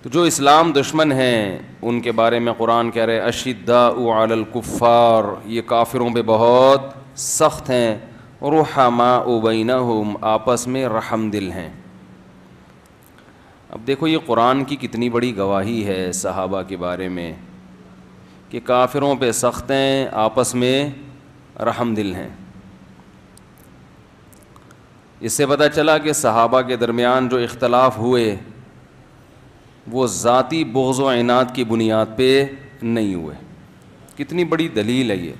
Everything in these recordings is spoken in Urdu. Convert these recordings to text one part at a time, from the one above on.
تو جو اسلام دشمن ہیں ان کے بارے میں قرآن کہہ رہے اشداء علی الکفار، یہ کافروں پہ بہت سخت ہیں، رحماء بینہم، آپس میں رحم دل ہیں۔ اب دیکھو یہ قرآن کی کتنی بڑی گواہی ہے صحابہ کے بارے میں کہ کافروں پہ سخت ہیں، آپس میں رحم دل ہیں۔ اس سے پتہ چلا کہ صحابہ کے درمیان جو اختلاف ہوئے وہ ذاتی بغض و عناد کی بنیاد پہ نہیں ہوئے۔ کتنی بڑی دلیل ہے یہ۔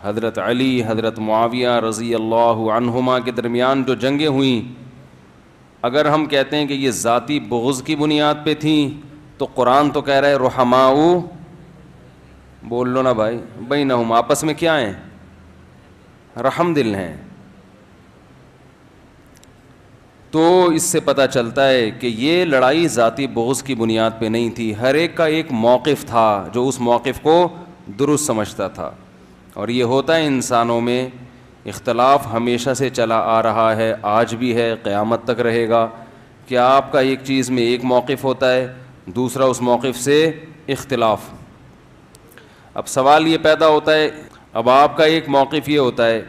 حضرت علی، حضرت معاویہ رضی اللہ عنہما کے درمیان جو جنگیں ہوئیں، اگر ہم کہتے ہیں کہ یہ ذاتی بغض کی بنیاد پہ تھیں تو قرآن تو کہہ رہا ہے رحماء، بول لو نا بھائی، بینہم، آپس میں کیا ہیں؟ رحم دل ہیں۔ تو اس سے پتہ چلتا ہے کہ یہ لڑائی ذاتی بغض کی بنیاد پہ نہیں تھی، ہر ایک کا ایک موقف تھا جو اس موقف کو درست سمجھتا تھا۔ اور یہ ہوتا ہے انسانوں میں، اختلاف ہمیشہ سے چلا آ رہا ہے، آج بھی ہے، قیامت تک رہے گا کہ آپ کا ایک چیز میں ایک موقف ہوتا ہے، دوسرا اس موقف سے اختلاف۔ اب سوال یہ پیدا ہوتا ہے، اب آپ کا ایک موقف یہ ہوتا ہے،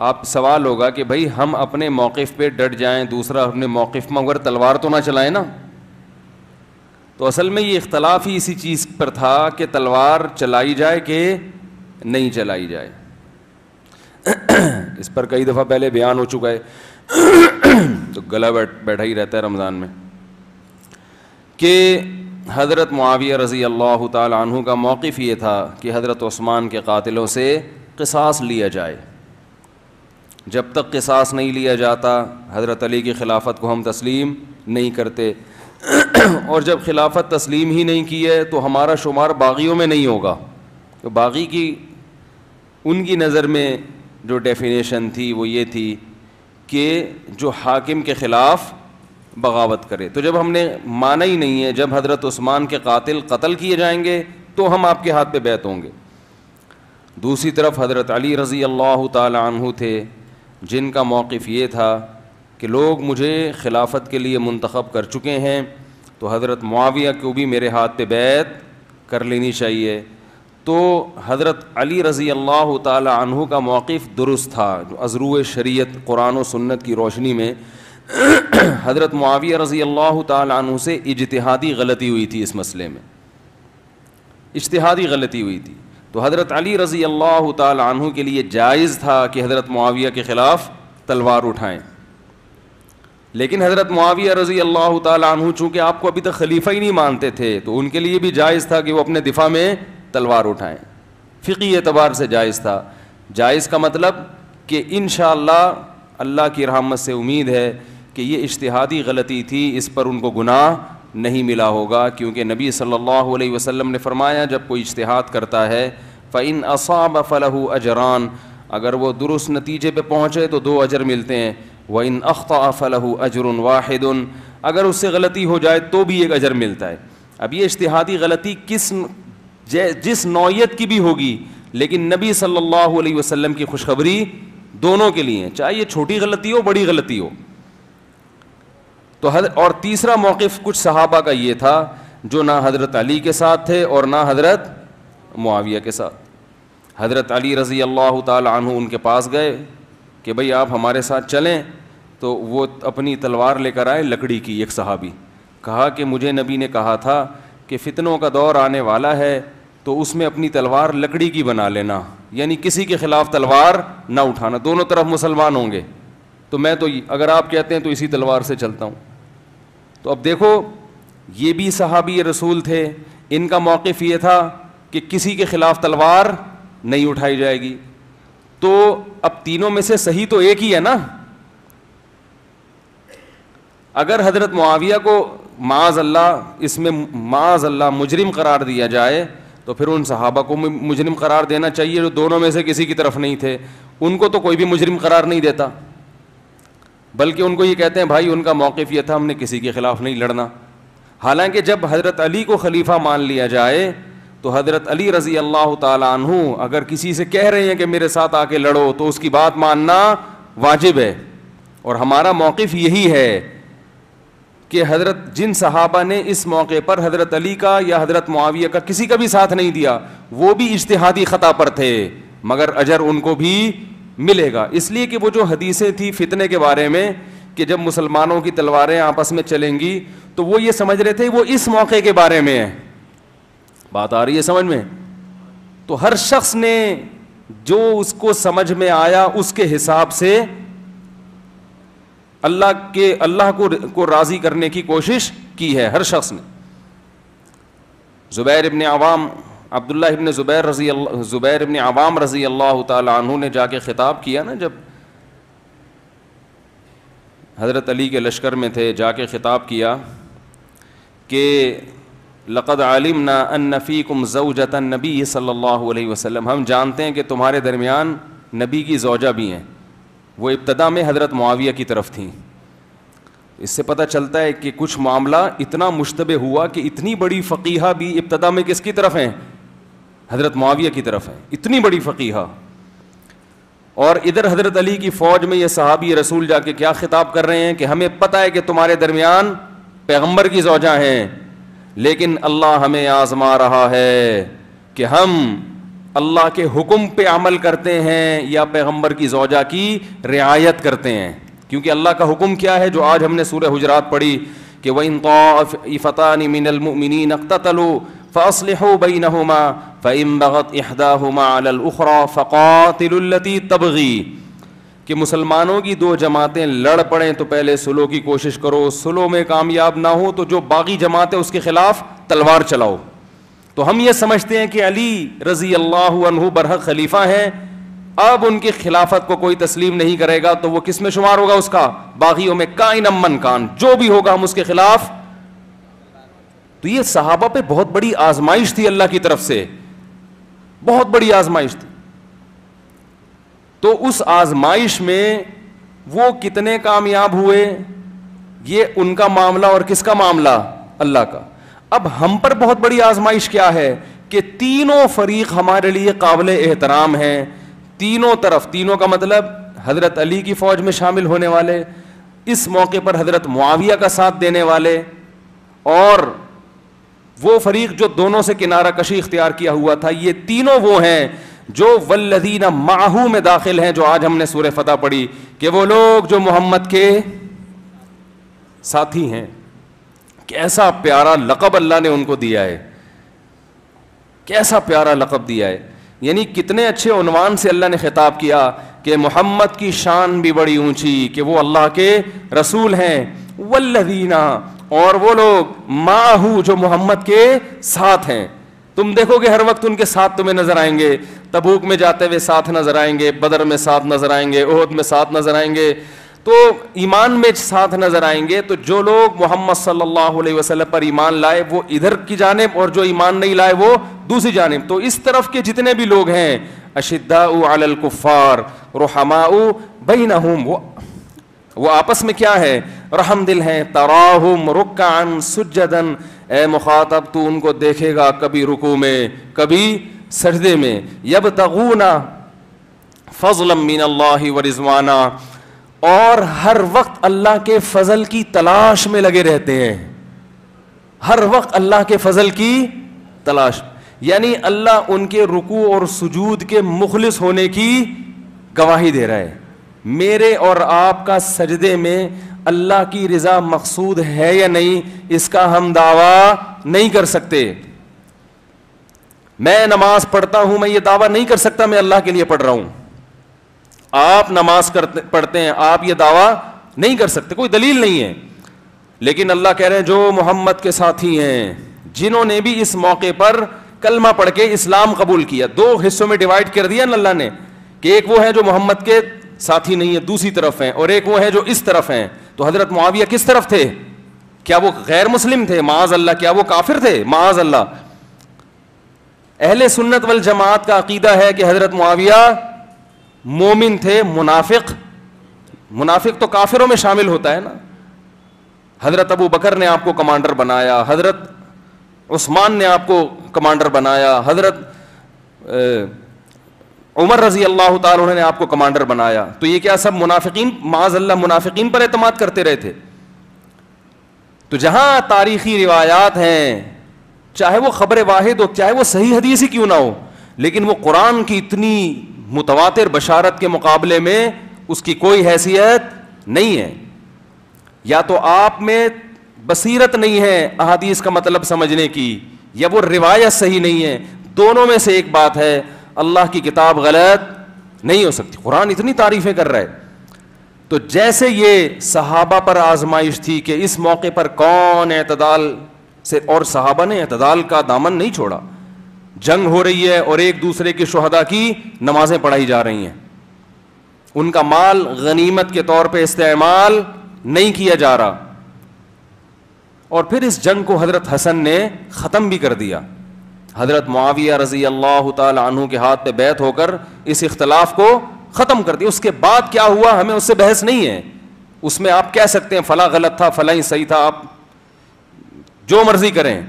آپ سوال ہوگا کہ بھائی ہم اپنے موقف پہ ڈٹ جائیں، دوسرا اپنے موقف میں مگر تلوار تو نہ چلائیں نا۔ تو اصل میں یہ اختلاف ہی اسی چیز پر تھا کہ تلوار چلائی جائے کہ نہیں چلائی جائے۔ اس پر کئی دفعہ پہلے بیان ہو چکا ہے تو گلا بیٹھا ہی رہتا ہے رمضان میں، کہ حضرت معاویہ رضی اللہ تعالی عنہ کا موقف یہ تھا کہ حضرت عثمان کے قاتلوں سے قصاص لیا جائے۔ جب تک قصاص نہیں لیا جاتا حضرت علی کی خلافت کو ہم تسلیم نہیں کرتے، اور جب خلافت تسلیم ہی نہیں کی ہے تو ہمارا شمار باغیوں میں نہیں ہوگا۔ تو باغی کی ان کی نظر میں جو ڈیفینیشن تھی وہ یہ تھی کہ جو حاکم کے خلاف بغاوت کرے۔ تو جب ہم نے مانا ہی نہیں ہے، جب حضرت عثمان کے قاتل قتل کیے جائیں گے تو ہم آپ کے ہاتھ پہ بیعت ہوں گے۔ دوسری طرف حضرت علی رضی اللہ تعالی عنہ تھے جن کا موقف یہ تھا کہ لوگ مجھے خلافت کے لیے منتخب کر چکے ہیں تو حضرت معاویہ کو بھی میرے ہاتھ پہ بیعت کر لینی چاہیے۔ تو حضرت علی رضی اللہ تعالی عنہ کا موقف درست تھا، جو از روئے شریعت قرآن و سنت کی روشنی میں حضرت معاویہ رضی اللہ تعالی عنہ سے اجتہادی غلطی ہوئی تھی، اس مسئلے میں اجتہادی غلطی ہوئی تھی۔ تو حضرت علی رضی اللہ تعالی عنہ کے لیے جائز تھا کہ حضرت معاویہ کے خلاف تلوار اٹھائیں، لیکن حضرت معاویہ رضی اللہ تعالی عنہ چونکہ آپ کو ابھی تک خلیفہ ہی نہیں مانتے تھے تو ان کے لیے بھی جائز تھا کہ وہ اپنے دفاع میں تلوار اٹھائیں، فقہی اعتبار سے جائز تھا۔ جائز کا مطلب کہ انشاءاللہ اللہ کی رحمت سے امید ہے کہ یہ اجتہادی غلطی تھی، اس پر ان کو گناہ نہیں ملا ہوگا، کیونکہ نبی صلی اللہ علیہ وسلم نے فرمایا جب کوئی اجتہاد کرتا ہے فَإِنْ أَصَابَ فَلَهُ أَجْرَانِ، اگر وہ درست نتیجے پہ پہنچے تو 2 اجر ملتے ہیں، وَإِنْ أَخْطَأَ فَلَهُ أَجْرٌ وَاحِدٌ، اگر اس سے غلطی ہو جائے تو بھی 1 اجر ملتا ہے۔ اب یہ اجتہادی غلطی جس نوعیت کی بھی ہوگی، لیکن نبی صلی اللہ علیہ وسلم کی خوشخبری دونوں کے لیے، چاہے یہ چھوٹی غلطی ہو بڑی غلطی ہو۔ تو اور تیسرا موقف کچھ صحابہ کا یہ تھا جو نہ حضرت علی کے ساتھ تھے اور نہ حضرت معاویہ کے ساتھ۔ حضرت علی رضی اللہ تعالی عنہ ان کے پاس گئے کہ بھئی آپ ہمارے ساتھ چلیں، تو وہ اپنی تلوار لے کر آئے لکڑی کی۔ ایک صحابی کہا کہ مجھے نبی نے کہا تھا کہ فتنوں کا دور آنے والا ہے تو اس میں اپنی تلوار لکڑی کی بنا لینا، یعنی کسی کے خلاف تلوار نہ اٹھانا، دونوں طرف مسلمان ہوں گے، تو میں تو اگر آپ کہتے ہیں تو اسی تلوار سے چلتا ہوں۔ تو اب دیکھو یہ بھی صحابی رسول تھے، ان کا موقف یہ تھا کہ کسی کے خلاف تلوار نہیں اٹھائی جائے گی۔ تو اب تینوں میں سے صحیح تو ایک ہی ہے نا۔ اگر حضرت معاویہ کو معاذ اللہ اس میں معاذ اللہ مجرم قرار دیا جائے تو پھر ان صحابہ کو مجرم قرار دینا چاہیے جو دونوں میں سے کسی کی طرف نہیں تھے۔ ان کو تو کوئی بھی مجرم قرار نہیں دیتا، بلکہ ان کو یہ کہتے ہیں بھائی ان کا موقف یہ تھا ہم نے کسی کے خلاف نہیں لڑنا۔ حالانکہ جب حضرت علی کو خلیفہ مان لیا جائے تو حضرت علی رضی اللہ تعالی عنہ اگر کسی سے کہہ رہے ہیں کہ میرے ساتھ آ کے لڑو تو اس کی بات ماننا واجب ہے، اور ہمارا موقف یہی ہے کہ حضرت جن صحابہ نے اس موقع پر حضرت علی کا یا حضرت معاویہ کا کسی کا بھی ساتھ نہیں دیا وہ بھی اجتہادی خطا پر تھے، مگر اجر ان کو بھی ملے گا. اس لیے کہ وہ جو حدیثیں تھیں فتنے کے بارے میں کہ جب مسلمانوں کی تلواریں آپس میں چلیں گی تو وہ یہ سمجھ رہے تھے وہ اس موقع کے بارے میں ہے. بات آ رہی ہے سمجھ میں؟ تو ہر شخص نے جو اس کو سمجھ میں آیا اس کے حساب سے اللہ کو راضی کرنے کی کوشش کی ہے ہر شخص نے. زبیر ابن عوام عبداللہ ابن زبیر ابن عوام رضی اللہ تعالی عنہ نے جا کے خطاب کیا نا، جب حضرت علی کے لشکر میں تھے، جا کے خطاب کیا کہ لقد علمنا ان فیکم زوجۃ النبی صلی اللہ علیہ وسلم، ہم جانتے ہیں کہ تمہارے درمیان نبی کی زوجہ بھی ہیں. وہ ابتدا میں حضرت معاویہ کی طرف تھیں. اس سے پتہ چلتا ہے کہ کچھ معاملہ اتنا مشتبہ ہوا کہ اتنی بڑی فقیہہ بھی ابتدا میں کس کی طرف ہیں؟ حضرت معاویہ کی طرف ہیں، اتنی بڑی فقیہہ. اور ادھر حضرت علی کی فوج میں یہ صحابی رسول جا کے کیا خطاب کر رہے ہیں کہ ہمیں پتہ ہے کہ تمہارے درمیان پیغمبر کی زوجہ ہیں، لیکن اللہ ہمیں آزما رہا ہے کہ ہم اللہ کے حکم پہ عمل کرتے ہیں یا پیغمبر کی زوجہ کی رعایت کرتے ہیں. کیونکہ اللہ کا حکم کیا ہے جو آج ہم نے سورہ حجرات پڑھی کہ وَإِن طَائِفَتَانِ مِنَ الْمُؤْمِنِينَ اقْتَتَلُوا فَأَصْلِحُوا بَيْنَهُمَا فَإِن بَغَتْ إِحْدَاهُمَا عَلَى الْأُخْرَى فَقَاتِلُوا الَّتِي تَبْغِي، کہ مسلمانوں کی دو جماعتیں لڑ پڑیں تو پہلے صلح کی کوشش کرو، صلح میں کامیاب نہ ہو تو جو باقی جماعت ہے اس کے خلاف تلوار چلاؤ. تو ہم یہ سمجھتے ہیں کہ علی رضی اللہ عنہ برحق خلیفہ ہیں، اب ان کی خلافت کو کوئی تسلیم نہیں کرے گا تو وہ کس میں شمار ہوگا؟ اس کا باغیوں میں. کائن من کان، جو بھی ہوگا ہم اس کے خلاف. تو یہ صحابہ پہ بہت بڑی آزمائش تھی اللہ کی طرف سے، بہت بڑی آزمائش تھی. تو اس آزمائش میں وہ کتنے کامیاب ہوئے یہ ان کا معاملہ اور کس کا معاملہ؟ اللہ کا. اب ہم پر بہت بڑی آزمائش کیا ہے کہ تینوں فریق ہمارے لیے قابل احترام ہیں، تینوں طرف. تینوں کا مطلب حضرت علی کی فوج میں شامل ہونے والے، اس موقع پر حضرت معاویہ کا ساتھ دینے والے، اور وہ فریق جو دونوں سے کنارہ کشی اختیار کیا ہوا تھا. یہ تینوں وہ ہیں جو والذین معہ میں داخل ہیں، جو آج ہم نے سورہ فتح پڑھی کہ وہ لوگ جو محمد کے ساتھی ہیں. کیسا پیارا لقب اللہ نے ان کو دیا ہے، کیسا پیارا لقب دیا ہے. یعنی کتنے اچھے عنوان سے اللہ نے خطاب کیا کہ محمد کی شان بھی بڑی اونچی کہ وہ اللہ کے رسول ہیں. والذین، اور وہ لوگ معہ جو محمد کے ساتھ ہیں. تم دیکھو گے ہر وقت ان کے ساتھ تمہیں نظر آئیں گے، تبوک میں جاتے ہوئے ساتھ نظر آئیں گے، بدر میں ساتھ نظر آئیں گے، احد میں ساتھ نظر آئیں گے، تو ایمان میں ساتھ نظر آئیں گے. تو جو لوگ محمد صلی اللہ علیہ وسلم پر ایمان لائے وہ ادھر کی جانب، اور جو ایمان نہیں لائے وہ دوسری جانب. تو اس طرف کے جتنے بھی لوگ ہیں اشداء علی الکفار رحماء بینہم، وہ آپس میں کیا ہے؟ رحم دل ہیں. تراہم رکعا سجدا، اے مخاطب تو ان کو دیکھے گا کبھی رکوع میں کبھی سجدے میں. یبتغون فضلا من اللہ ورضوانا، اور ہر وقت اللہ کے فضل کی تلاش میں لگے رہتے ہیں، ہر وقت اللہ کے فضل کی تلاش. یعنی اللہ ان کے رکوع اور سجود کے مخلص ہونے کی گواہی دے رہا ہے. میرے اور آپ کا سجدے میں اللہ کی رضا مقصود ہے یا نہیں، اس کا ہم دعویٰ نہیں کر سکتے. میں نماز پڑھتا ہوں، میں یہ دعویٰ نہیں کر سکتا میں اللہ کے لیے پڑھ رہا ہوں. آپ نماز پڑھتے ہیں، آپ یہ دعویٰ نہیں کر سکتے، کوئی دلیل نہیں ہے. لیکن اللہ کہہ رہے ہیں جو محمد کے ساتھی ہیں، جنہوں نے بھی اس موقع پر کلمہ پڑھ کے اسلام قبول کیا. دو حصوں میں ڈیوائڈ کر دیا نا اللہ نے کہ ایک وہ ہیں جو محمد کے ساتھی نہیں ہیں دوسری طرف ہیں، اور ایک وہ ہیں جو اس طرف ہیں. تو حضرت معاویہ کس طرف تھے؟ کیا وہ غیر مسلم تھے؟ معاذ اللہ. کیا وہ کافر تھے؟ معاذ اللہ. اہل سنت والجماعت کا عقیدہ ہے کہ حضرت معاویہ مومن تھے. منافق تو کافروں میں شامل ہوتا ہے نا. حضرت ابو بکر نے آپ کو کمانڈر بنایا، حضرت عثمان نے آپ کو کمانڈر بنایا، حضرت عمر رضی اللہ تعالیٰ نے آپ کو کمانڈر بنایا. تو یہ کیا سب منافقین؟ معاذ اللہ منافقین پر اعتماد کرتے رہے تھے. تو جہاں تاریخی روایات ہیں، چاہے وہ خبر واحد ہو، چاہے وہ صحیح حدیث ہی کیوں نہ ہو، لیکن وہ قرآن کی اتنی متواتر بشارت کے مقابلے میں اس کی کوئی حیثیت نہیں ہے. یا تو آپ میں بصیرت نہیں ہے احادیث کا مطلب سمجھنے کی، یا وہ روایت صحیح نہیں ہے. دونوں میں سے ایک بات ہے، اللہ کی کتاب غلط نہیں ہو سکتی. قرآن اتنی تعریفیں کر رہا ہے. تو جیسے یہ صحابہ پر آزمائش تھی کہ اس موقع پر کون اعتدال سے، اور صحابہ نے اعتدال کا دامن نہیں چھوڑا. جنگ ہو رہی ہے اور ایک دوسرے کے شہداء کی نمازیں پڑھائی جا رہی ہیں، ان کا مال غنیمت کے طور پہ استعمال نہیں کیا جا رہا. اور پھر اس جنگ کو حضرت حسن نے ختم بھی کر دیا. حضرت معاویہ رضی اللہ تعالی عنہ کے ہاتھ پہ بیعت ہو کر اس اختلاف کو ختم کر دیا. اس کے بعد کیا ہوا ہمیں اس سے بحث نہیں ہے. اس میں آپ کہہ سکتے ہیں فلاں غلط تھا، فلاں صحیح تھا، آپ جو مرضی کریں.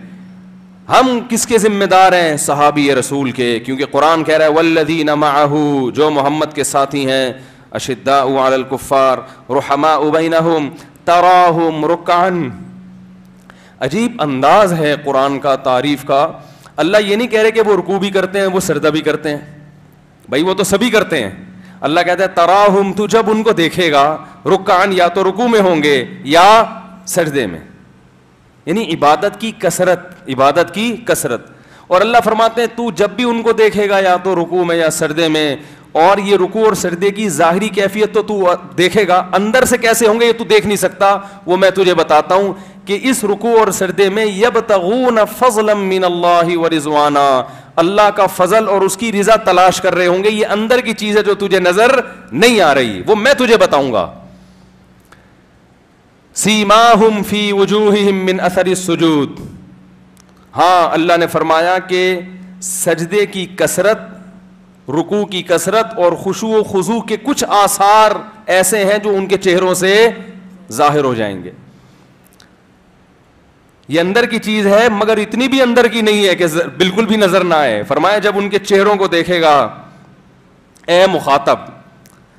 ہم کس کے ذمہ دار ہیں؟ صحابی رسول کے، کیونکہ قرآن کہہ رہا ہے والذین معہ، جو محمد کے ساتھی ہیں، اشداء علی الکفار رحماء بینہم تراہم رکعا. عجیب انداز ہے قرآن کا تعریف کا. اللہ یہ نہیں کہہ رہے کہ وہ رکوع بھی کرتے ہیں، وہ سجدہ بھی کرتے ہیں، بھائی وہ تو سبھی کرتے ہیں. اللہ کہتا ہے تراہم، تو جب ان کو دیکھے گا، رکعا یا تو رکوع میں ہوں گے یا سجدے میں، یعنی عبادت کی کثرت، عبادت کی کثرت. اور اللہ فرماتے ہیں تو جب بھی ان کو دیکھے گا یا تو رکوع میں یا سجدے میں. اور یہ رکوع اور سجدے کی ظاہری کیفیت تو دیکھے گا، اندر سے کیسے ہوں گے یہ تو دیکھ نہیں سکتا، وہ میں تجھے بتاتا ہوں کہ اس رکوع اور سجدے میں یبتغون فضلا من اللہ ورضوانا، اللہ کا فضل اور اس کی رضا تلاش کر رہے ہوں گے. یہ اندر کی چیز ہے جو تجھے نظر نہیں آ رہی، وہ میں تجھے بتاؤں گا. سیماہم فی وجوہہم من اثر السجود. ہاں اللہ نے فرمایا کہ سجدے کی کثرت، رکوع کی کثرت اور خشوع و خضوع کے کچھ آثار ایسے ہیں جو ان کے چہروں سے ظاہر ہو جائیں گے. یہ اندر کی چیز ہے مگر اتنی بھی اندر کی نہیں ہے کہ بالکل بھی نظر نہ آئے. فرمایا جب ان کے چہروں کو دیکھے گا اے مخاطب.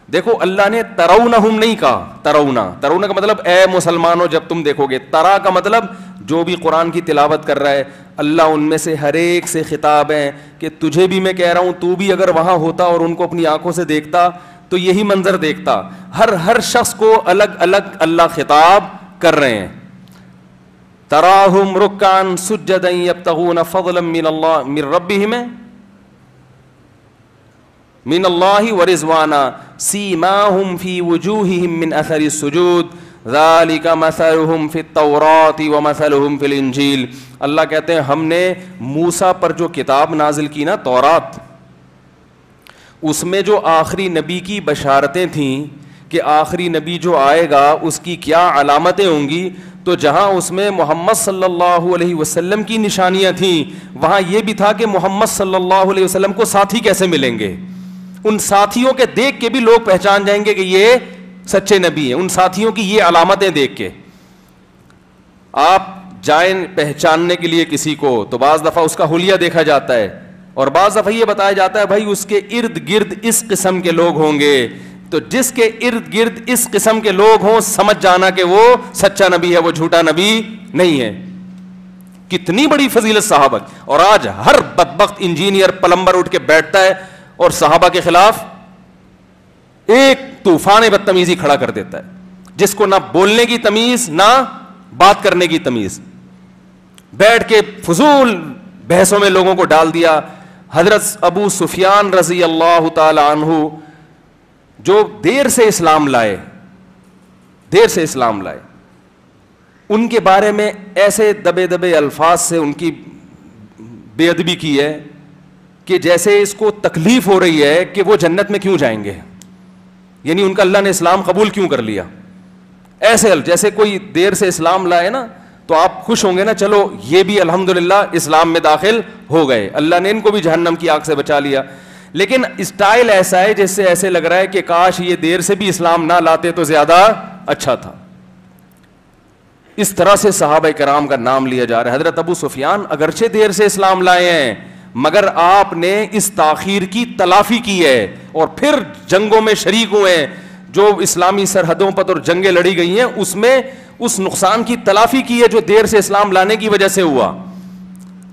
دیکھو اللہ نے ترونہم نہیں کہا، ترونا کا مطلب اے مسلمانوں جب تم دیکھو گے. ترا کا مطلب جو بھی قرآن کی تلاوت کر رہا ہے اللہ ان میں سے ہر ایک سے خطاب ہے کہ تجھے بھی میں کہہ رہا ہوں، تو بھی اگر وہاں ہوتا اور ان کو اپنی آنکھوں سے دیکھتا تو یہی منظر دیکھتا. ہر شخص کو الگ الگ اللہ خطاب کر رہے ہیں. تراہم رکعا سجدا یبتغون فضلا من اللہ من ربہم من اللہ ورضوانا سیماہم فی وجوہہم من اثر السجود ذالک مثلہم فی التوراۃ ومثلہم فی الانجیل. اللہ کہتے ہیں ہم نے موسیٰ پر جو کتاب نازل کی نا تورات، اس میں جو آخری نبی کی بشارتیں تھیں کہ آخری نبی جو آئے گا اس کی کیا علامتیں ہوں گی، تو جہاں اس میں محمد صلی اللہ علیہ وسلم کی نشانیاں تھیں وہاں یہ بھی تھا کہ محمد صلی اللہ علیہ وسلم کو ساتھی کیسے ملیں گے. ان ساتھیوں کے دیکھ کے بھی لوگ پہچان جائیں گے کہ یہ سچے نبی ہیں، ان ساتھیوں کی یہ علامتیں دیکھ کے. آپ جائیں پہچاننے کے لیے کسی کو تو بعض دفعہ اس کا حلیہ دیکھا جاتا ہے، اور بعض دفعہ یہ بتایا جاتا ہے بھائی اس کے ارد گرد اس قسم کے لوگ ہوں گے. تو جس کے ارد گرد اس قسم کے لوگ ہوں سمجھ جانا کہ وہ سچا نبی ہے، وہ جھوٹا نبی نہیں ہے. کتنی بڑی فضیلت صحابہ. اور آج ہر بدبخت انجینئر پلمبر اٹھ کے بیٹھتا ہے اور صحابہ کے خلاف ایک طوفان بدتمیزی کھڑا کر دیتا ہے، جس کو نہ بولنے کی تمیز نہ بات کرنے کی تمیز، بیٹھ کے فضول بحثوں میں لوگوں کو ڈال دیا. حضرت ابو سفیان رضی اللہ تعالی عنہ جو دیر سے اسلام لائے، ان کے بارے میں ایسے دبے دبے الفاظ سے ان کی بے ادبی کی ہے کہ جیسے اس کو تکلیف ہو رہی ہے کہ وہ جنت میں کیوں جائیں گے، یعنی ان کا اللہ نے اسلام قبول کیوں کر لیا. ایسے جیسے کوئی دیر سے اسلام لائے نا تو آپ خوش ہوں گے نا، چلو یہ بھی الحمدللہ اسلام میں داخل ہو گئے، اللہ نے ان کو بھی جہنم کی آگ سے بچا لیا. لیکن اسٹائل ایسا ہے جس سے ایسے لگ رہا ہے کہ کاش یہ دیر سے بھی اسلام نہ لاتے تو زیادہ اچھا تھا. اس طرح سے صحابہ کرام کا نام لیا جا رہا ہے. حضرت ابو سفیان اگرچہ دیر سے اسلام لائے ہیں مگر آپ نے اس تاخیر کی تلافی کی ہے اور پھر جنگوں میں شریک ہوئے ہیں. جو اسلامی سرحدوں پر اور جنگیں لڑی گئی ہیں اس میں اس نقصان کی تلافی کی ہے جو دیر سے اسلام لانے کی وجہ سے ہوا.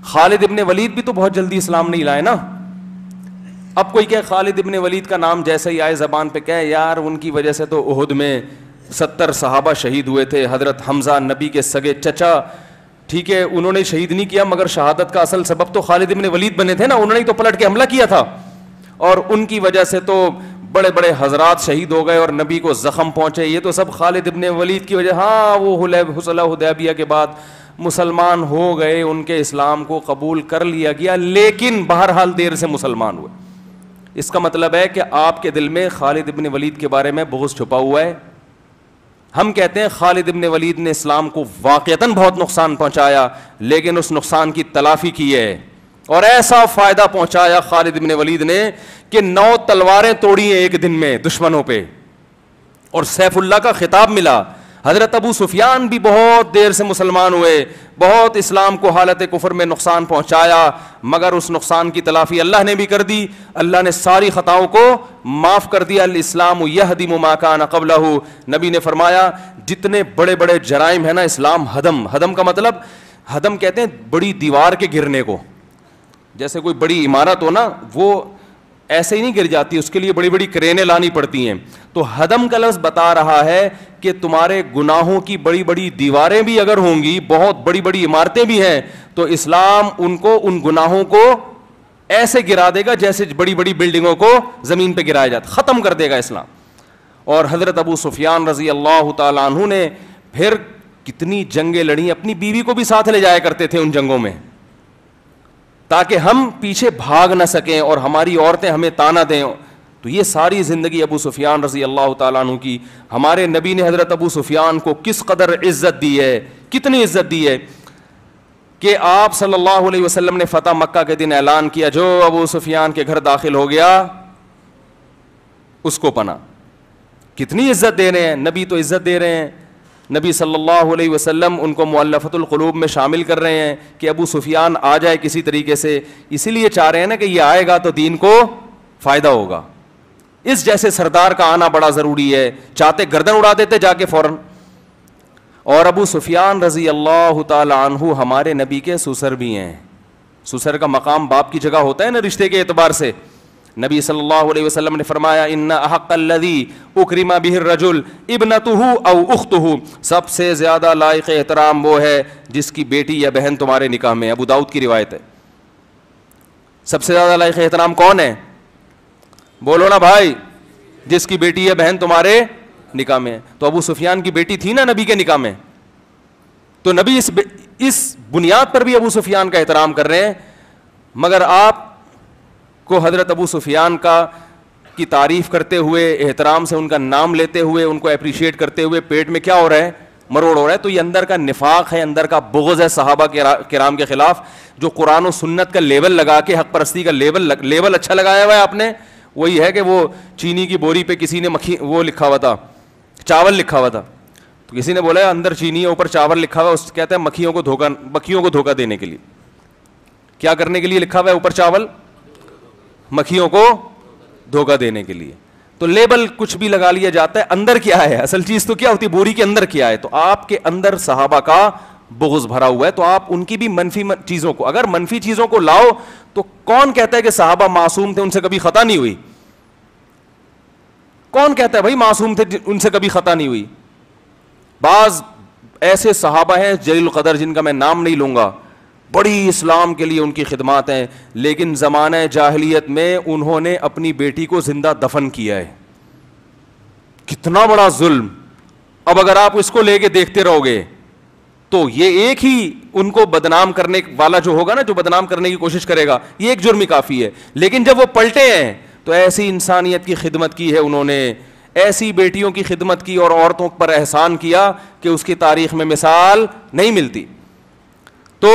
خالد ابن ولید بھی تو بہت جلدی اسلام نہیں لائے نا. اب کوئی کہ خالد ابن ولید کا نام جیسے ہی آئے زبان پہ کہے یار ان کی وجہ سے تو احد میں 70 صحابہ شہید ہوئے تھے, حضرت حمزہ نبی کے سگے چچا, ٹھیک ہے انہوں نے شہید نہیں کیا مگر شہادت کا اصل سبب تو خالد ابن ولید بنے تھے نا, انہوں نے تو پلٹ کے حملہ کیا تھا اور ان کی وجہ سے تو بڑے بڑے حضرات شہید ہو گئے اور نبی کو زخم پہنچے, یہ تو سب خالد ابن ولید کی وجہ. ہاں وہ صلح حدیبیہ کے بعد مسلمان ہو گئے, ان کے اسلام کو قبول کر لیا گیا, لیکن بہرحال دیر سے مسلمان ہوئے. اس کا مطلب ہے کہ آپ کے دل میں خالد ابن ولید کے بارے میں بغض چھپا ہوا ہے. ہم کہتے ہیں خالد ابن ولید نے اسلام کو واقعتاً بہت نقصان پہنچایا لیکن اس نقصان کی تلافی کی ہے, اور ایسا فائدہ پہنچایا خالد ابن ولید نے کہ 9 تلواریں توڑی ہیں ایک دن میں دشمنوں پہ, اور سیف اللہ کا خطاب ملا. حضرت ابو سفیان بھی بہت دیر سے مسلمان ہوئے, بہت اسلام کو حالت کفر میں نقصان پہنچایا, مگر اس نقصان کی تلافی اللہ نے بھی کر دی. اللہ نے ساری خطاؤں کو معاف کر دیا. الاسلام یہدم ما کان قبلہ, نبی نے فرمایا جتنے بڑے بڑے جرائم ہیں نا اسلام ہدم کا مطلب ہدم کہتے ہیں بڑی دیوار کے گرنے کو. جیسے کوئی بڑی عمارت ہو نا وہ ایسے ہی نہیں گر جاتی, اس کے لیے بڑی بڑی کرینیں لانی پڑتی ہیں. تو ہدم کا لفظ بتا رہا ہے کہ تمہارے گناہوں کی بڑی بڑی دیواریں بھی اگر ہوں گی, بہت بڑی بڑی عمارتیں بھی ہیں, تو اسلام ان گناہوں کو ایسے گرا دے گا جیسے بڑی بڑی بلڈنگوں کو زمین پہ گرایا جاتا, ختم کر دے گا اسلام. اور حضرت ابو سفیان رضی اللہ تعالیٰ عنہ نے پھر کتنی جنگیں لڑی, اپنی بیوی کو بھی ساتھ لے جایا کرتے تھے ان جنگوں میں تاکہ ہم پیچھے بھاگ نہ سکیں اور ہماری عورتیں ہمیں تانا دیں. تو یہ ساری زندگی ابو سفیان رضی اللہ تعالیٰ عنہ کی. ہمارے نبی نے حضرت ابو سفیان کو کس قدر عزت دی ہے, کتنی عزت دی ہے کہ آپ صلی اللہ علیہ وسلم نے فتح مکہ کے دن اعلان کیا جو ابو سفیان کے گھر داخل ہو گیا اس کو پناہ. کتنی عزت دے رہے ہیں نبی, تو عزت دے رہے ہیں. نبی صلی اللہ علیہ وسلم ان کو مؤلفۃ القلوب میں شامل کر رہے ہیں کہ ابو سفیان آ جائے کسی طریقے سے, اسی لیے چاہ رہے ہیں نا کہ یہ آئے گا تو دین کو فائدہ ہوگا. اس جیسے سردار کا آنا بڑا ضروری ہے, چاہتے گردن اڑا دیتے جا کے فوراً. اور ابو سفیان رضی اللہ تعالی عنہ ہمارے نبی کے سسر بھی ہیں. سسر کا مقام باپ کی جگہ ہوتا ہے نا رشتے کے اعتبار سے. نبی صلی اللہ علیہ وسلم نے فرمایا ان احق الذی اکرم بہ الرجل ابنتہ او اختہ, سب سے زیادہ لائق احترام وہ ہے جس کی بیٹی یا بہن تمہارے نکاح میں. ابو داؤد کی روایت ہے. سب سے زیادہ لائق احترام کون ہے؟ بولو نا بھائی, جس کی بیٹی یا بہن تمہارے نکاح میں. تو ابو سفیان کی بیٹی تھی نا نبی کے نکاح میں, تو نبی اس بنیاد پر بھی ابو سفیان کا احترام کر رہے ہیں. مگر آپ کو حضرت ابو سفیان کی تعریف کرتے ہوئے, احترام سے ان کا نام لیتے ہوئے, ان کو اپریشیٹ کرتے ہوئے پیٹ میں کیا ہو رہا ہے؟ مروڑ ہو رہا ہے. تو یہ اندر کا نفاق ہے, اندر کا بغض ہے صحابہ کرام کے خلاف, جو قرآن و سنت کا لیبل لگا کے حق پرستی کا لیبل اچھا لگایا ہوا ہے آپ نے. وہی ہے کہ وہ چینی کی بوری پہ کسی نے وہ لکھا ہوا تھا, چاول لکھا ہوا تھا, تو کسی نے بولا اندر چینی ہے اوپر چاول لکھا ہوا ہے, اس کہتا ہے مکھیوں کو دھوکہ دینے کے لیے. کیا کرنے کے لیے لکھا ہوا ہے اوپر چاول؟ مکھیوں کو دھوکہ دینے کے لیے. تو لیبل کچھ بھی لگا لیا جاتا ہے, اندر کیا ہے اصل چیز تو کیا ہوتی ہے, بوری کے اندر کیا ہے. تو آپ کے اندر صحابہ کا بغض بھرا ہوا ہے, تو آپ ان کی بھی منفی چیزوں کو, اگر منفی چیزوں کو لاؤ تو کون کہتا ہے کہ صحابہ معصوم تھے, ان سے کبھی خطا نہیں ہوئی؟ کون کہتا ہے بھائی معصوم تھے, ان سے کبھی خطا نہیں ہوئی؟ بعض ایسے صحابہ ہیں جلیل القدر جن کا میں نام نہیں لوں گا, بڑی اسلام کے لیے ان کی خدمات ہیں, لیکن زمانہ جاہلیت میں انہوں نے اپنی بیٹی کو زندہ دفن کیا ہے. کتنا بڑا ظلم. اب اگر آپ اس کو لے کے دیکھتے رہو گے تو یہ ایک ہی ان کو بدنام کرنے والا جو ہوگا نا, جو بدنام کرنے کی کوشش کرے گا, یہ ایک جرم ہی کافی ہے. لیکن جب وہ پلٹے ہیں تو ایسی انسانیت کی خدمت کی ہے انہوں نے, ایسی بیٹیوں کی خدمت کی اور عورتوں پر احسان کیا کہ اس کی تاریخ میں مثال نہیں ملتی. تو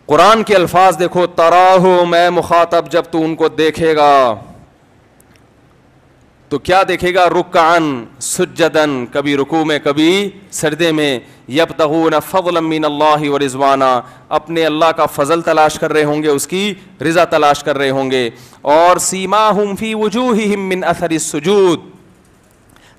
قرآن کے الفاظ دیکھو, تراہو میں مخاطب, جب تو ان کو دیکھے گا تو کیا دیکھے گا؟ رکعن سجدن, کبھی رکوع میں کبھی سجدے میں, یبتغون فضلا من اللہ ورضوانا, اپنے اللہ کا فضل تلاش کر رہے ہوں گے, اس کی رضا تلاش کر رہے ہوں گے. اور سیماہم فی وجوہہم من اثر السجود,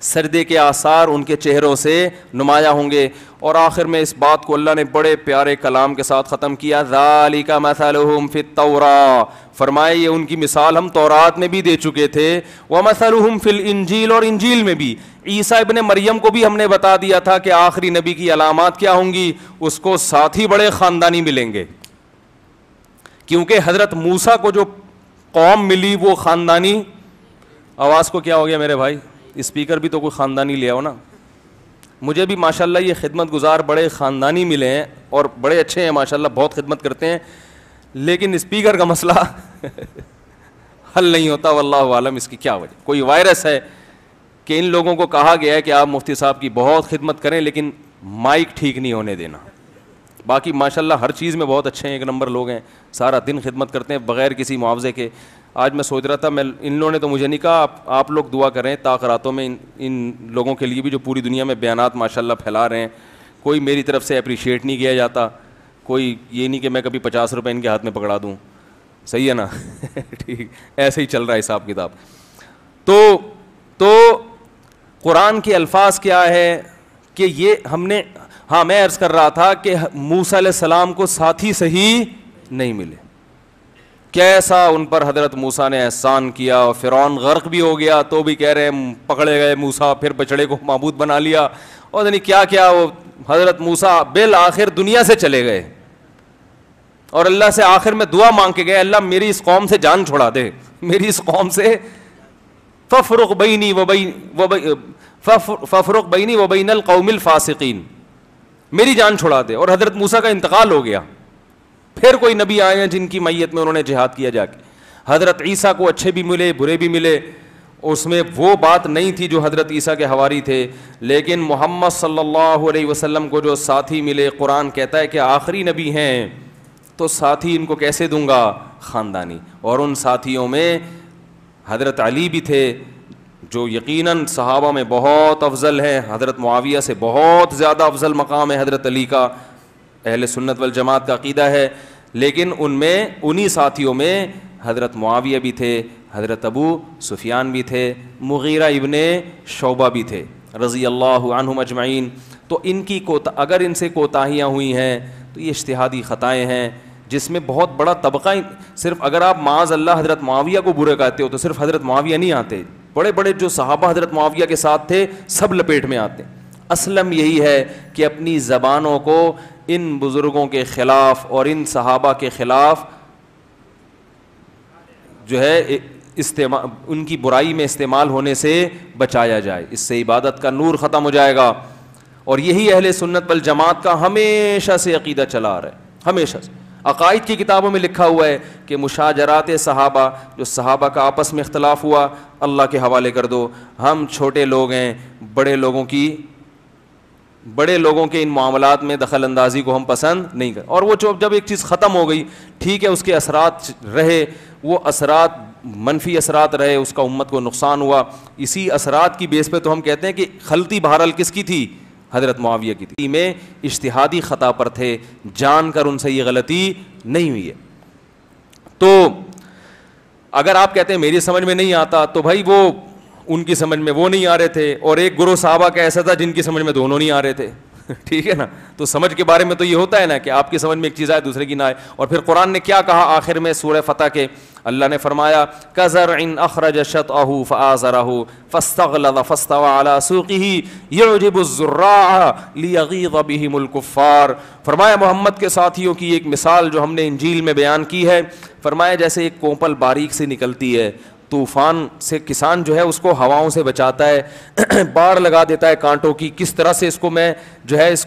سجدے کے آثار ان کے چہروں سے نمایاں ہوں گے. اور آخر میں اس بات کو اللہ نے بڑے پیارے کلام کے ساتھ ختم کیا, ذالک مثلہم فی التوراۃ, فرمائے یہ ان کی مثال ہم تورات میں بھی دے چکے تھے, ومثلہم فی الانجیل, اور انجیل میں بھی. عیسیٰ ابن مریم کو بھی ہم نے بتا دیا تھا کہ آخری نبی کی علامات کیا ہوں گی, اس کو ساتھی بڑے خاندانی ملیں گے, کیونکہ حضرت موسیٰ کو جو قوم ملی وہ خاندانی. آواز کو کیا ہو گیا میرے بھائی, اسپیکر بھی تو کوئی خاندانی لے آؤ نا. مجھے بھی ماشاءاللہ یہ خدمت گزار بڑے خاندانی ملے ہیں اور بڑے اچھے ہیں ماشاءاللہ, بہت خدمت کرتے ہیں, لیکن اسپیکر کا مسئلہ حل نہیں ہوتا. واللہ عالم اس کی کیا وجہ, کوئی وائرس ہے کہ ان لوگوں کو کہا گیا ہے کہ آپ مفتی صاحب کی بہت خدمت کریں لیکن مائک ٹھیک نہیں ہونے دینا. باقی ماشاءاللہ ہر چیز میں بہت اچھے ہیں, ایک نمبر لوگ ہیں, سارا دن خدمت کرتے ہیں بغیر کسی معاوضے کے. آج میں سوچ رہا تھا, میں ان لوگوں نے تو مجھے نہیں کہا آپ لوگ دعا کریں تاخراتوں میں ان لوگوں کے لیے بھی جو پوری دنیا میں بیانات ماشاءاللہ پھیلا رہے ہیں. کوئی میری طرف سے اپریشیٹ نہیں کیا جاتا, کوئی یہ نہیں کہ میں کبھی 50 روپے ان کے ہاتھ میں پکڑا دوں, صحیح ہے نا. ٹھیک, ایسے ہی چل رہا ہے حساب کتاب. تو قرآن کے الفاظ کیا ہے کہ یہ ہم نے, ہاں میں عرض کر رہا تھا کہ موسیٰ علیہ السلام کو ساتھی صحیح نہیں ملے. کیسا ان پر حضرت موسیٰ نے احسان کیا, اور فرعون غرق بھی ہو گیا تو بھی کہہ رہے ہیں پکڑے گئے موسیٰ, پھر بچڑے کو معبود بنا لیا, اور یعنی کیا کیا. وہ حضرت موسیٰ بالآخر دنیا سے چلے گئے اور اللہ سے آخر میں دعا مانگ کے گئے, اللہ میری اس قوم سے جان چھڑا دے, میری اس قوم سے ففرق بینی و بین القوم الفاسقین, میری جان چھڑا دے. اور حضرت موسیٰ کا انتقال ہو گیا. پھر کوئی نبی آئے ہیں جن کی میت میں انہوں نے جہاد کیا جا کے. حضرت عیسیٰ کو اچھے بھی ملے برے بھی ملے, اس میں وہ بات نہیں تھی جو حضرت عیسیٰ کے حواری تھے, لیکن محمد صلی اللہ علیہ وسلم کو جو ساتھی ملے, قرآن کہتا ہے کہ آخری نبی ہیں تو ساتھی ان کو کیسے دوں گا, خاندانی. اور ان ساتھیوں میں حضرت علی بھی تھے جو یقیناً صحابہ میں بہت افضل ہیں, حضرت معاویہ سے بہت زیادہ افضل مقام ہے حضرت علی کا, اہل سنت والجماعت کا عقیدہ ہے. لیکن ان میں انہی ساتھیوں میں حضرت معاویہ بھی تھے, حضرت ابو سفیان بھی تھے, مغیرہ ابن شعبہ بھی تھے رضی اللہ عنہم اجمعین. تو ان کی اگر ان سے کوتاہیاں ہوئی ہیں تو یہ اجتہادی خطائیں ہیں, جس میں بہت بڑا طبقہ, صرف اگر آپ معاذ اللہ حضرت معاویہ کو برے کہتے ہو تو صرف حضرت معاویہ نہیں آتے, بڑے بڑے جو صحابہ حضرت معاویہ کے ساتھ تھے سب لپیٹ میں آتے. اسلم یہی ہے کہ اپنی زبانوں کو ان بزرگوں کے خلاف اور ان صحابہ کے خلاف جو ہے ان کی برائی میں استعمال ہونے سے بچایا جائے, اس سے عبادت کا نور ختم ہو جائے گا. اور یہی اہل سنت والجماعت کا ہمیشہ سے عقیدہ چلا آ رہا ہے, ہمیشہ سے. عقائد کی کتابوں میں لکھا ہوا ہے کہ مشاجرات صحابہ, جو صحابہ کا آپس میں اختلاف ہوا, اللہ کے حوالے کر دو. ہم چھوٹے لوگ ہیں, بڑے لوگوں کے ان معاملات میں دخل اندازی کو ہم پسند نہیں کرتے. اور وہ جب ایک چیز ختم ہو گئی, ٹھیک ہے اس کے اثرات رہے, وہ اثرات منفی اثرات رہے, اس کا امت کو نقصان ہوا, اسی اثرات کی بیس پہ تو ہم کہتے ہیں کہ غلطی بہرحال کس کی تھی, حضرت معاویہ کی تھی. میں اجتہادی خطا پر تھے, جان کر ان سے یہ غلطی نہیں ہوئی ہے. تو اگر آپ کہتے ہیں میری سمجھ میں نہیں آتا, تو بھائی وہ ان کی سمجھ میں وہ نہیں آ رہے تھے, اور ایک گروہ صحابہ کا ایسا تھا جن کی سمجھ میں دونوں نہیں آ رہے تھے. ٹھیک ہے نا. تو سمجھ کے بارے میں تو یہ ہوتا ہے نا کہ آپ کی سمجھ میں ایک چیز آئے دوسرے کی نہ آئے. اور پھر قرآن نے کیا کہا آخر میں سورہ فتح کے, اللہ نے فرمایا کزرع اخرج شطأہ فآزرہ فاستغلظ فاستوى على سوقه يعجب الزراع ليغيظ بهم الكفار. فرمایا محمد کے ساتھیوں کی ایک مثال جو ہم نے انجیل میں بیان کی ہے, فرمایا جیسے ایک کوپل باریک سے نکلتی ہے, طوفان سے کسان جو ہے اس کو ہواؤں سے بچاتا ہے, باڑ لگا دیتا ہے کانٹوں کی, کس طرح سے اس کو میں جو ہے اس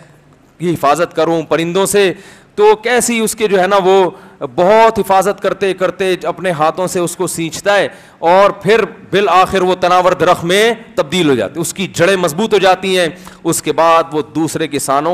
کی حفاظت کروں پرندوں سے, تو کیسی اس کے جو ہے نا وہ بہت حفاظت کرتے کرتے اپنے ہاتھوں سے اس کو سینچتا ہے, اور پھر بالآخر وہ تناور درخت میں تبدیل ہو جاتے, اس کی جڑیں مضبوط ہو جاتی ہیں. اس کے بعد وہ دوسرے کسان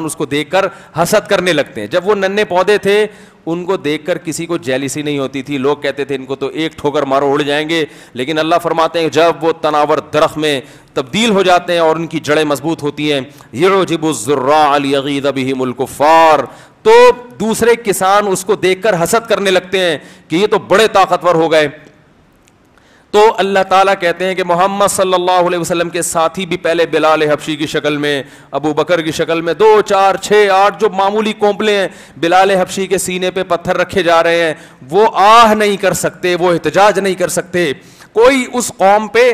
اس کو دیکھ کر حسد کرنے لگتے ہیں. جب وہ ننھے پودے تھے ان کو دیکھ کر کسی کو جیلسی نہیں ہوتی تھی, لوگ کہتے تھے ان کو تو ایک ٹھوکر مارو اڑ جائیں گے, لیکن اللہ فرماتے ہیں جب وہ تناور درخت میں تبدیل ہو جاتے ہیں اور ان کی جڑیں مضبوط ہوتی ہیں, یعجب الزراع لیغیظ بہم الکفار, تو دوسرے کسان اس کو دیکھ کر حسد کرنے لگتے ہیں کہ یہ تو بڑے طاقتور ہو گئے. تو اللہ تعالیٰ کہتے ہیں کہ محمد صلی اللہ علیہ وسلم کے ساتھی بھی پہلے بلال حبشی کی شکل میں, ابو بکر کی شکل میں, 2 4 6 8 جو معمولی کونپلے ہیں, بلال حبشی کے سینے پہ پتھر رکھے جا رہے ہیں, وہ آہ نہیں کر سکتے, وہ احتجاج نہیں کر سکتے. کوئی اس قوم پہ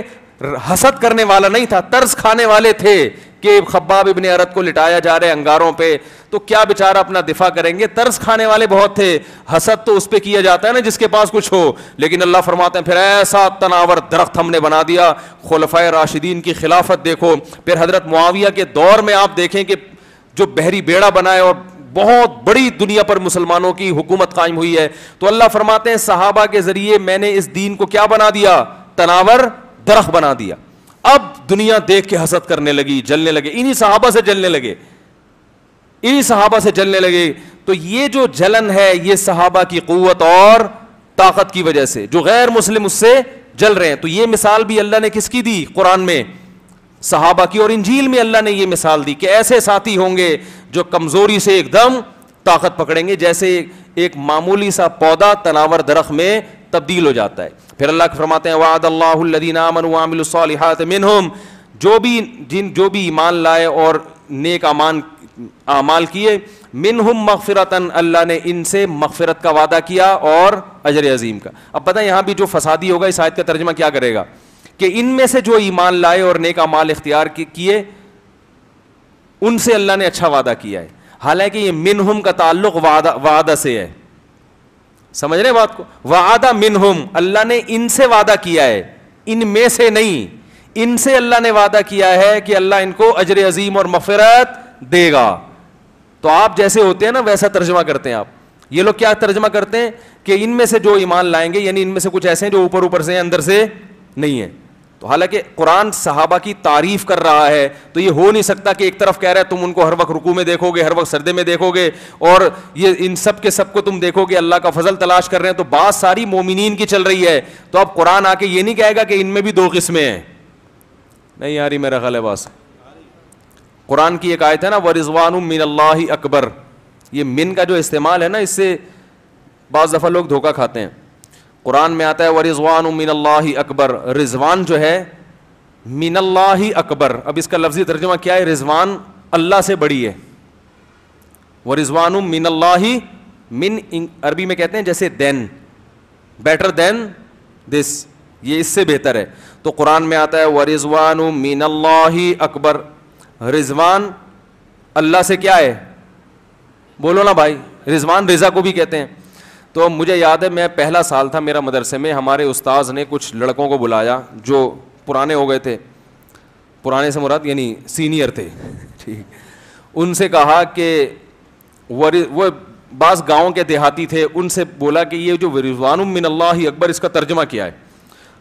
حسد کرنے والا نہیں تھا, ترس کھانے والے تھے کہ خباب ابن ارت کو لٹایا جا رہا ہے انگاروں پہ, تو کیا بیچارہ اپنا دفاع کریں گے. ترس کھانے والے بہت تھے. حسد تو اس پہ کیا جاتا ہے نا جس کے پاس کچھ ہو, لیکن اللہ فرماتے ہیں پھر ایسا تناور درخت ہم نے بنا دیا. خلفائے راشدین کی خلافت دیکھو, پھر حضرت معاویہ کے دور میں آپ دیکھیں کہ جو بحری بیڑا بنائے اور بہت بڑی دنیا پر مسلمانوں کی حکومت قائم ہوئی ہے. تو اللہ فرماتے ہیں صحابہ کے ذریعے میں نے اس دین کو کیا بنا دیا, تناور درخت بنا دیا. اب دنیا دیکھ کے حسد کرنے لگی, جلنے لگے, انہی صحابہ سے جلنے لگے, انہی صحابہ سے جلنے لگے. تو یہ جو جلن ہے یہ صحابہ کی قوت اور طاقت کی وجہ سے, جو غیر مسلم اس سے جل رہے ہیں. تو یہ مثال بھی اللہ نے کس کی دی قرآن میں, صحابہ کی, اور انجیل میں اللہ نے یہ مثال دی کہ ایسے ساتھی ہوں گے جو کمزوری سے ایک دم طاقت پکڑیں گے, جیسے ایک معمولی سا پودا تناور درخت میں تبدیل ہو جاتا ہے. پھر اللہ فرماتے ہیں وعد اللہ الذین آمنوا وعملوا الصالحات منہم, جو بھی ایمان لائے اور نیک اعمال کیے, منہم مغفرتن, اللہ نے ان سے مغفرت کا وعدہ کیا اور اجر عظیم کا. اب پتہ ہے یہاں بھی جو فسادی ہوگا اس آیت کا ترجمہ کیا کرے گا کہ ان میں سے جو ایمان لائے اور نیک اعمال اختیار کیے ان سے اللہ نے اچھا وعدہ کیا ہے. حالانکہ یہ منہم کا تعلق وعدہ سے ہے, سمجھ رہے بات کو, وعدہ منہم, اللہ نے ان سے وعدہ کیا ہے, ان میں سے نہیں, ان سے اللہ نے وعدہ کیا ہے کہ اللہ ان کو اجر عظیم اور مغفرت دے گا. تو آپ جیسے ہوتے ہیں نا ویسا ترجمہ کرتے ہیں آپ. یہ لوگ کیا ترجمہ کرتے ہیں کہ ان میں سے جو ایمان لائیں گے, یعنی ان میں سے کچھ ایسے ہیں جو اوپر سے ہیں اندر سے نہیں ہیں. تو حالانکہ قرآن صحابہ کی تعریف کر رہا ہے, تو یہ ہو نہیں سکتا کہ ایک طرف کہہ رہا ہے تم ان کو ہر وقت رکوع میں دیکھو گے, ہر وقت سجدے میں دیکھو گے, اور یہ ان سب کے سب کو تم دیکھو گے اللہ کا فضل تلاش کر رہے ہیں. تو بات ساری مومنین کی چل رہی ہے, تو اب قرآن آ کے یہ نہیں کہے گا کہ ان میں بھی 2 قسمیں ہیں. نہیں آ رہی میرا خیال ہے بات. قرآن کی ایک آیت ہے نا وَرِضْوَانٌ مِّنَ اللَّهِ اکبر, یہ من کا جو استعمال ہے نا اس سے بعض دفعہ لوگ دھوکہ کھاتے ہیں. قرآن میں آتا ہے وَرِضْوَانٌ مِّنَ اللَّهِ اکبر, رضوان جو ہے من اللہ اکبر. اب اس کا لفظی ترجمہ کیا ہے, رضوان اللہ سے بڑی ہے. وَرِضْوَانٌ مِّنَ اللَّهِ, من عربی میں کہتے ہیں جیسے دین, بیٹر دین دس, یہ اس سے بہتر ہے. تو قرآن میں آتا ہے وَرِضْوَانٌ مِّنَ اللَّهِ اکبر, رضوان اللہ سے کیا ہے, بولو نا بھائی, رضوان رضا کو بھی کہتے ہیں. تو مجھے یاد ہے میں پہلا سال تھا میرا مدرسے میں, ہمارے استاذ نے کچھ لڑکوں کو بلایا جو پرانے ہو گئے تھے, پرانے سے مراد یعنی سینئر تھے, ٹھیک, ان سے کہا کہ وہ بعض گاؤں کے دیہاتی تھے, ان سے بولا کہ یہ جو رضوان من اللہ اکبر اس کا ترجمہ کیا ہے.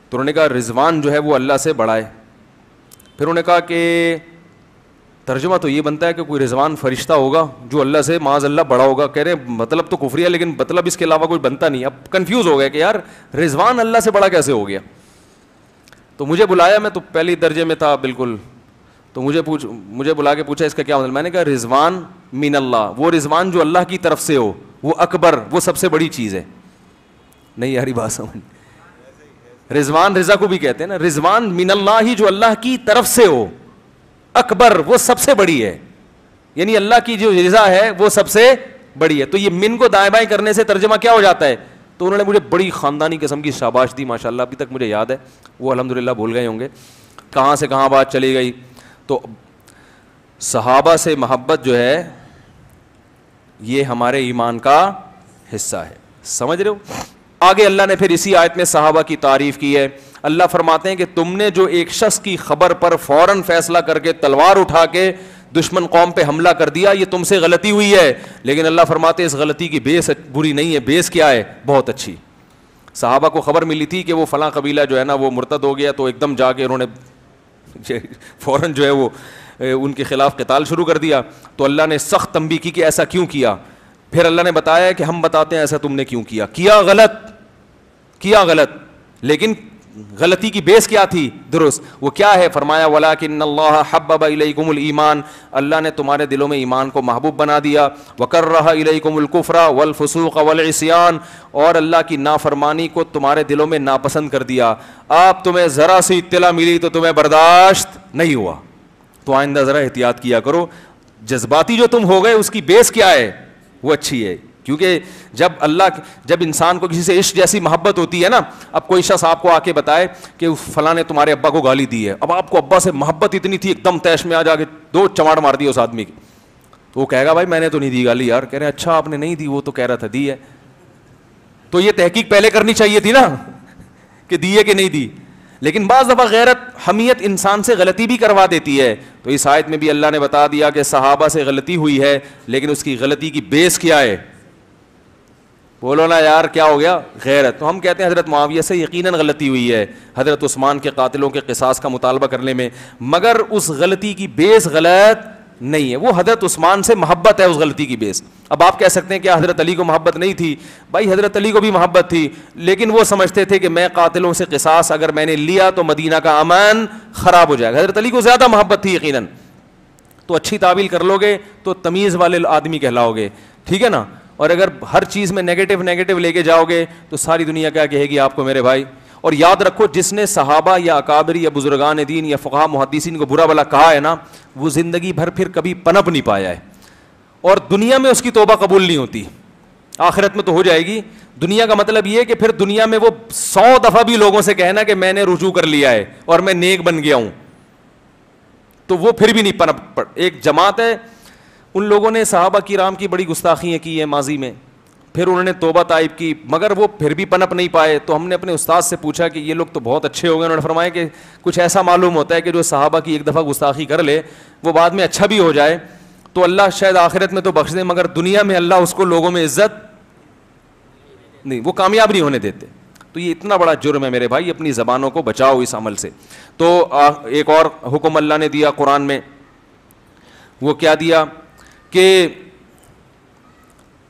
تو انہوں نے کہا رضوان جو ہے وہ اللہ سے بڑا ہے. پھر انہوں نے کہا کہ ترجمہ تو یہ بنتا ہے کہ کوئی رضوان فرشتہ ہوگا جو اللہ سے معاذ اللہ بڑا ہوگا. کہہ رہے ہیں مطلب تو کفری ہے لیکن مطلب اس کے علاوہ کوئی بنتا نہیں. اب کنفیوز ہو گیا کہ یار رضوان اللہ سے بڑا کیسے ہو گیا. تو مجھے بلایا, میں تو پہلی درجے میں تھا بالکل, تو مجھے بلا کے پوچھا اس کا کیا مطلب. میں نے کہا رضوان من اللہ, وہ رضوان جو اللہ کی طرف سے ہو, وہ اکبر, وہ سب سے بڑی چیز ہے. نہیں یاری بات سمجھ, رضوان رضا کو بھی کہتے ہیں نا, رضوان من اللہ ہی جو اللہ کی طرف سے ہو, اکبر وہ سب سے بڑی ہے, یعنی اللہ کی جو رضا ہے وہ سب سے بڑی ہے. تو یہ من کو دائیں بائیں کرنے سے ترجمہ کیا ہو جاتا ہے. تو انہوں نے مجھے بڑی خاندانی قسم کی شاباش دی ماشاءاللہ, ابھی تک مجھے یاد ہے, وہ الحمدللہ بھول گئے ہوں گے کہاں سے کہاں بات چلی گئی. تو صحابہ سے محبت جو ہے یہ ہمارے ایمان کا حصہ ہے, سمجھ رہے ہو. آگے اللہ نے پھر اسی آیت میں صحابہ کی تعریف کی ہے. اللہ فرماتے ہیں کہ تم نے جو ایک شخص کی خبر پر فوراً فیصلہ کر کے تلوار اٹھا کے دشمن قوم پہ حملہ کر دیا, یہ تم سے غلطی ہوئی ہے. لیکن اللہ فرماتے ہیں اس غلطی کی بیس بری نہیں ہے, بیس کیا ہے, بہت اچھی. صحابہ کو خبر ملی تھی کہ وہ فلاں قبیلہ جو ہے نا وہ مرتد ہو گیا, تو ایک دم جا کے انہوں نے فوراً جو ہے وہ ان کے خلاف قتال شروع کر دیا. تو اللہ نے سخت تنبیہ کی کہ ایسا کیوں کیا. پھر اللہ نے بتایا کہ ہم بتاتے ہیں ایسا تم نے کیوں کیا, کیا غلط, لیکن غلطی کی بیس کیا تھی درست, وہ کیا ہے؟ فرمایا وَلَٰكِنَّ اللَّهَ حَبَّبَ إِلَيْكُمُ الْإِيمَانَ, اللہ نے تمہارے دلوں میں ایمان کو محبوب بنا دیا. وَكَرَّهَ إِلَيْكُمُ الْكُفْرَ وَالْفُسُوقَ وَالْعِصْيَانَ, اور اللہ کی نافرمانی کو تمہارے دلوں میں ناپسند کر دیا. آپ تمہیں ذرا سی اطلاع ملی تو تمہیں برداشت نہیں ہوا. تو آئندہ ذرا احتیاط کیا کرو. جذباتی جو تم ہو گئے اس کی بیس کیا ہے؟ وہ اچھی ہے. کیونکہ جب انسان کو کسی سے عشق جیسی محبت ہوتی ہے نا, اب کوئی شخص آپ کو آ کے بتائے کہ فلاں نے تمہارے ابا کو گالی دی ہے, اب آپ کو ابا سے محبت اتنی تھی, ایک دم تیش میں آ جا کے 2 چماڑ مار دی اس آدمی کی, تو وہ کہے گا بھائی میں نے تو نہیں دی گالی یار. کہہ رہے ہیں اچھا آپ نے نہیں دی, وہ تو کہہ رہا تھا دی ہے. تو یہ تحقیق پہلے کرنی چاہیے تھی نا کہ دی ہے کہ نہیں دی. لیکن بعض دفعہ غیرت حمیت انسان سے غلطی بھی کروا دیتی ہے. تو اس آیت میں بھی اللہ نے بتا دیا کہ صحابہ سے غلطی ہوئی ہے, لیکن اس کی غلطی کی بیس کیا ہے؟ بولو نا یار کیا ہو گیا؟ غیرت. تو ہم کہتے ہیں حضرت معاویہ سے یقیناً غلطی ہوئی ہے حضرت عثمان کے قاتلوں کے قصاص کا مطالبہ کرنے میں, مگر اس غلطی کی بیس غلط نہیں ہے. وہ حضرت عثمان سے محبت ہے اس غلطی کی بیس. اب آپ کہہ سکتے ہیں کہ حضرت علی کو محبت نہیں تھی. بھائی حضرت علی کو بھی محبت تھی, لیکن وہ سمجھتے تھے کہ میں قاتلوں سے قصاص اگر میں نے لیا تو مدینہ کا امن خراب ہو جائے گا. حضرت علی کو زیادہ محبت تھی یقیناً. تو اچھی تعبیل کر لو گے تو تمیز والے آدمی کہلاؤ گے, ٹھیک ہے نا. اور اگر ہر چیز میں نیگیٹو لے کے جاؤ گے تو ساری دنیا کیا کہے گی آپ کو میرے بھائی. اور یاد رکھو جس نے صحابہ یا اکابر یا بزرگان دین یا فقہا محدثین کو برا بھلا کہا ہے نا, وہ زندگی بھر پھر کبھی پنپ نہیں پایا ہے, اور دنیا میں اس کی توبہ قبول نہیں ہوتی. آخرت میں تو ہو جائے گی. دنیا کا مطلب یہ ہے کہ پھر دنیا میں وہ 100 دفعہ بھی لوگوں سے کہنا کہ میں نے رجوع کر لیا ہے اور میں نیک بن گیا ہوں, تو وہ پھر بھی نہیں پنپ. ایک جماعت ہے, ان لوگوں نے صحابہ کرام کی بڑی گستاخیاں کی ہیں ماضی میں, پھر انہوں نے توبہ طائب کی, مگر وہ پھر بھی پنپ نہیں پائے. تو ہم نے اپنے استاد سے پوچھا کہ یہ لوگ تو بہت اچھے ہو گئے. انہوں نے فرمایا کہ کچھ ایسا معلوم ہوتا ہے کہ جو صحابہ کی ایک دفعہ گستاخی کر لے وہ بعد میں اچھا بھی ہو جائے تو اللہ شاید آخرت میں تو بخش دے, مگر دنیا میں اللہ اس کو لوگوں میں عزت نہیں, وہ کامیاب نہیں ہونے دیتے. تو یہ اتنا بڑا جرم ہے میرے بھائی, اپنی زبانوں کو بچاؤ اس عمل سے. تو ایک اور حکم اللہ نے دیا قرآن میں, وہ کیا دیا کہ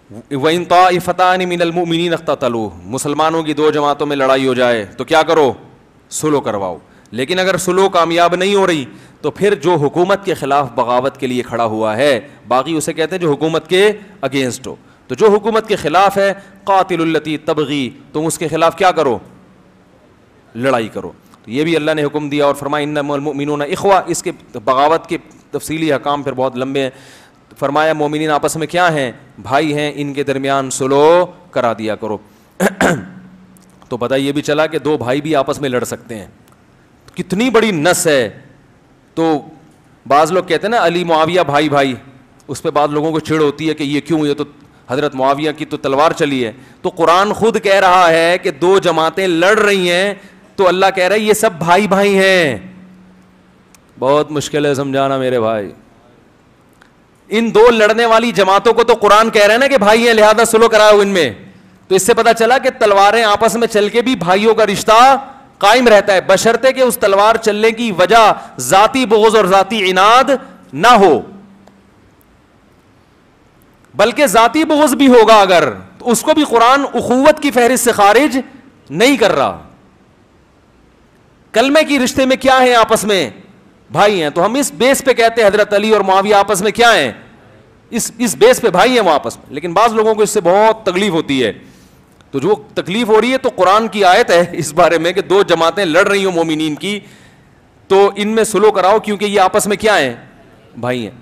وَإِن طَائِفَتَانِ مِنَ الْمُؤْمِنِينَ اقْتَتَلُوا, مسلمانوں کی 2 جماعتوں میں لڑائی ہو جائے تو کیا کرو؟ سلو کرواؤ. لیکن اگر سلو کامیاب نہیں ہو رہی تو پھر جو حکومت کے خلاف بغاوت کے لیے کھڑا ہوا ہے, باقی اسے کہتے ہیں جو حکومت کے اگینسٹ ہو, تو جو حکومت کے خلاف ہے قاتل التی تبغی, تم اس کے خلاف کیا کرو؟ لڑائی کرو. تو یہ بھی اللہ نے حکم دیا, اور فرمایا انما المؤمنون اخوہ. اس کے بغاوت کے تفصیلی احکام پھر بہت لمبے ہیں. فرمایا مومنین آپس میں کیا ہیں؟ بھائی ہیں, ان کے درمیان سلو کرا دیا کرو. تو پتہ یہ بھی چلا کہ 2 بھائی بھی آپس میں لڑ سکتے ہیں. کتنی بڑی نس ہے. تو بعض لوگ کہتے ہیں نا علی معاویہ بھائی بھائی, اس پہ بعض لوگوں کو چڑ ہوتی ہے کہ یہ کیوں, یہ تو حضرت معاویہ کی تو تلوار چلی ہے. تو قرآن خود کہہ رہا ہے کہ 2 جماعتیں لڑ رہی ہیں تو اللہ کہہ رہا ہے یہ سب بھائی بھائی ہیں. بہت مشکل ہے سمجھانا میرے بھائی. ان 2 لڑنے والی جماعتوں کو تو قرآن کہہ رہے ہیں نا کہ بھائی ہیں, لہذا سلو کراؤ ان میں. تو اس سے پتہ چلا کہ تلواریں آپس میں چل کے بھی بھائیوں کا رشتہ قائم رہتا ہے, بشرطے کہ اس تلوار چلنے کی وجہ ذاتی بغض اور ذاتی عناد نہ ہو. بلکہ ذاتی بغض بھی ہوگا اگر, تو اس کو بھی قرآن اخوت کی فہرست سے خارج نہیں کر رہا. کلمے کی رشتے میں کیا ہے؟ آپس میں بھائی ہیں. تو ہم اس بیس پہ کہتے ہیں حضرت علی اور معاویہ آپس میں کیا ہیں؟ اس بیس پہ بھائی ہیں وہ آپس میں. لیکن بعض لوگوں کو اس سے بہت تکلیف ہوتی ہے. تو جو تکلیف ہو رہی ہے تو قرآن کی آیت ہے اس بارے میں کہ 2 جماعتیں لڑ رہی ہوں مومنین کی, تو ان میں سلو کراؤ کیونکہ یہ آپس میں کیا ہیں؟ بھائی ہیں.